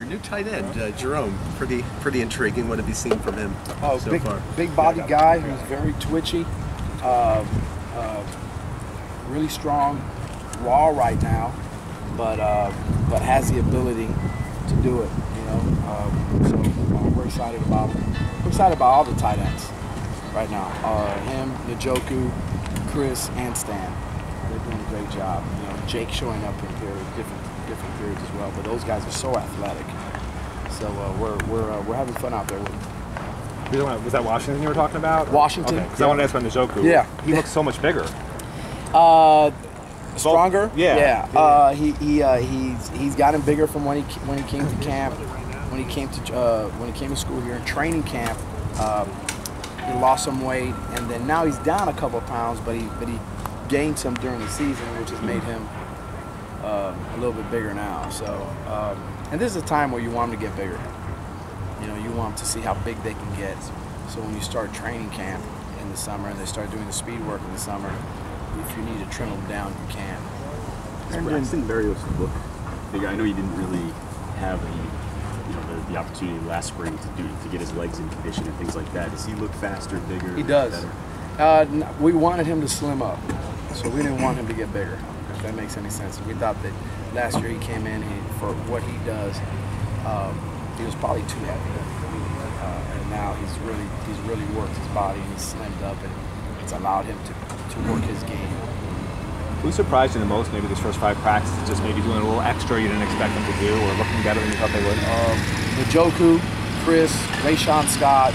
Your new tight end, Jerome, pretty intriguing. What have you seen from him so far? Big body guy who's very twitchy, really strong, raw right now, but has the ability to do it. So we're excited about him. We're excited about all the tight ends right now. Him, Njoku, Chris, and Stan. They're doing a great job. Jake showing up in different periods as well. But those guys are so athletic. So we're having fun out there with them. Was that Washington you were talking about? Washington. Because I want to ask about Njoku. Yeah. He looks so much bigger. Stronger. Yeah. He's gotten bigger from when he came to camp, when he came to school here in training camp. He lost some weight, and then now he's down a couple of pounds, but he gained some during the season, which has made him a little bit bigger now. So, and this is a time where you want him to get bigger. You want them to see how big they can get. So when you start training camp in the summer and they start doing the speed work in the summer, if you need to trim them down, you can. Does Braxton Berrios look bigger? I know you didn't really have the opportunity last spring to get his legs in condition and things like that. Does he look faster, bigger? He does. We wanted him to slim up, so we didn't want him to get bigger, if that makes any sense. We thought that last year he came in, for what he does, he was probably too heavy. And now he's really worked his body and he's slimmed up, and it's allowed him to work his game. Who surprised you the most, maybe this first 5 practices, just maybe doing a little extra you didn't expect them to do, or looking better than you thought they would? Njoku, Chris, Rayshawn Scott,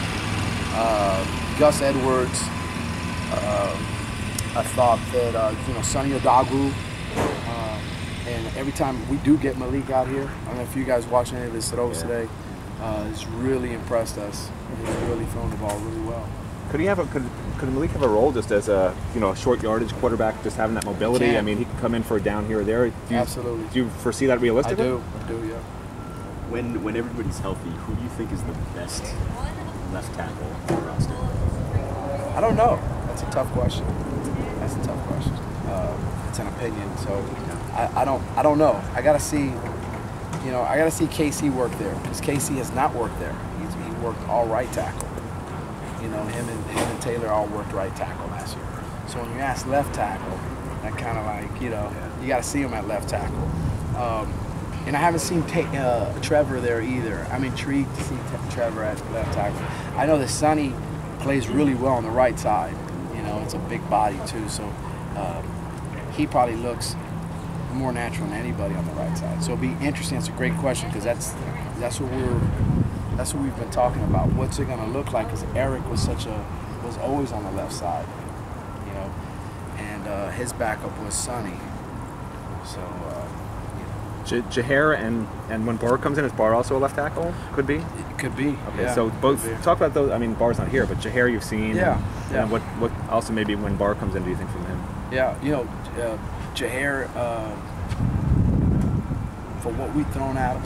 Gus Edwards. I thought that Sonny Odogwu, and every time we do get Malik out here, I don't know if you guys watching any of his throws today, it's really impressed us. He's really thrown the ball really well. Could Malik have a role just as a short yardage quarterback, just having that mobility? I mean, he could come in for a down here or there. Absolutely. Do you foresee that realistically? I do, yeah. When everybody's healthy, who do you think is the best left tackle on the roster? I don't know. That's a tough question. It's an opinion, so I don't know. I gotta see. I gotta see KC work there, because KC has not worked there. He worked all right tackle. Him and Taylor all worked right tackle last year. So when you ask left tackle, that kind of like, you got to see him at left tackle. And I haven't seen Trevor there either. I'm intrigued to see Trevor at left tackle. I know that Sonny plays really well on the right side. It's a big body too, so he probably looks more natural than anybody on the right side. So it'll be interesting. It's a great question, because that's what we've been talking about. What's it going to look like? Because Eric was always on the left side, and his backup was Sonny. So, Jaher and when Barr comes in, is Barr also a left tackle? Could be. It could be. Okay, yeah, so both talk about those. I mean, Barr's not here, but Jaher you've seen. Yeah. And what also maybe when Barr comes in, do you think from him? Yeah, Jaher, for what we've thrown at him,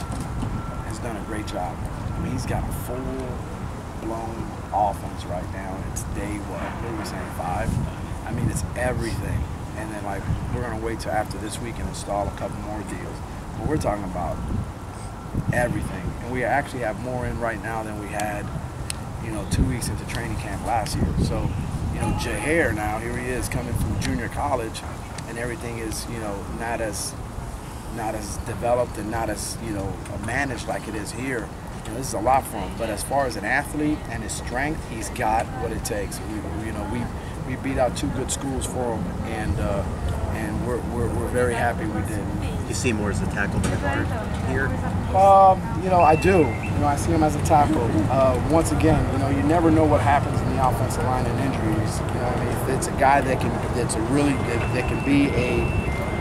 has done a great job. I mean, he's got a full-blown offense right now. It's day what are we saying, 5? I mean, it's everything. And then we're gonna wait till after this week and install a couple more deals. But we're talking about everything, and we actually have more in right now than we had, 2 weeks into training camp last year. So, Jaher now, here he is coming from junior college, and everything is, not as developed and not as managed like it is here. This is a lot for him. But as far as an athlete and his strength, he's got what it takes. We beat out 2 good schools for him, and we're very happy we did. You see him more as a tackle than a guard here? I do. I see him as a tackle. Once again, you never know what happens in the offensive line and injuries. If it's a guy that can be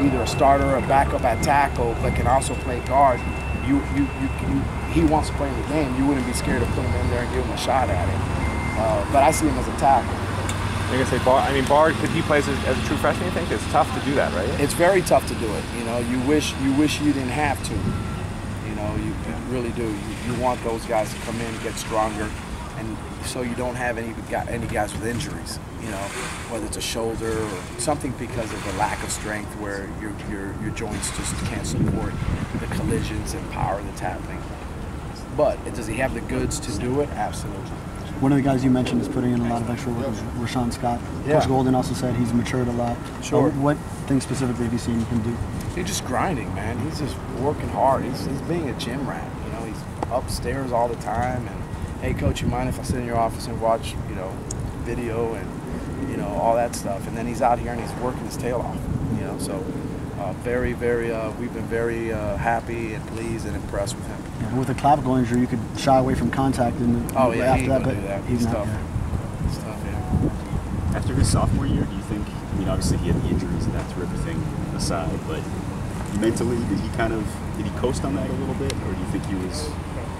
either a starter or a backup at tackle, but can also play guard, he wants to play in the game. You wouldn't be scared to put him in there and give him a shot at it. But I see him as a tackle. You're gonna say Barr, could he play as a true freshman? You think it's tough to do that, right? It's very tough to do it. You wish you didn't have to. You really do. You want those guys to come in, get stronger, and so you don't have any guys with injuries. Whether it's a shoulder or something because of the lack of strength, where your joints just can't support the collisions and power of the tackling. But does he have the goods to do it? Absolutely. One of the guys you mentioned is putting in a lot of extra work is Rashawn Scott. Yeah. Coach Golden also said he's matured a lot. Sure. What things specifically have you seen him do? He's just grinding, man. He's just working hard. He's being a gym rat. You know, he's upstairs all the time. And hey, coach, you mind if I sit in your office and watch, you know, video and, you know, all that stuff? And then he's out here and he's working his tail off. You know, so very, very. We've been very happy and pleased and impressed with him. Yeah, with a clavicle injury, you could shy away from contact. And Oh yeah, after he ain't that, gonna but do that. he's He's not. tough. Yeah. He's tough, yeah. After his sophomore year, do you think, I mean, obviously he had the injuries and that threw everything aside, but mentally, did he coast on that a little bit, or do you think he was,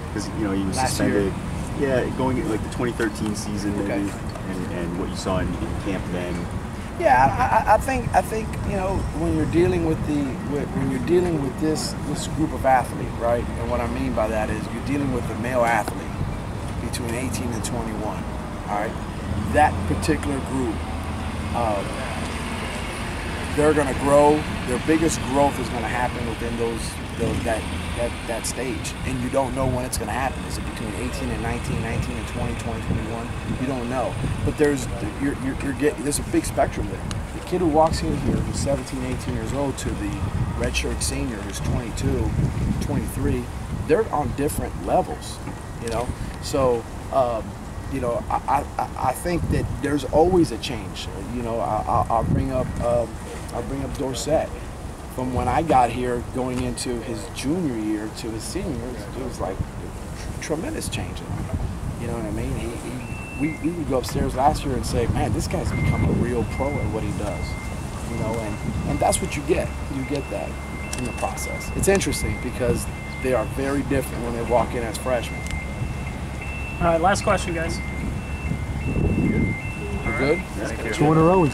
because, you know, he was Last suspended, yeah, going into like the 2013 season maybe, Okay. and what you saw in camp then? Yeah, I think you know, when you're dealing with this group of athlete, right? And what I mean by that is you're dealing with the male athlete between 18 and 21. All right, that particular group, they're going to grow. Their biggest growth is going to happen within that stage, and you don't know when it's going to happen. Is it between 18 and 19, 19 and 20, 20, 21? You don't know. But there's a big spectrum there. The kid who walks in here who's 17, 18 years old to the redshirt senior who's 22, 23, they're on different levels, you know. So, you know, I think that there's always a change. You know, I'll bring up Dorsett. From when I got here, going into his junior year to his senior year, it was like tremendous change. You know what I mean? We would go upstairs last year and say, man, this guy's become a real pro at what he does. You know, and that's what you get. You get that in the process. It's interesting because they are very different when they walk in as freshmen. All right, last question, guys. We're good? Two in a row. We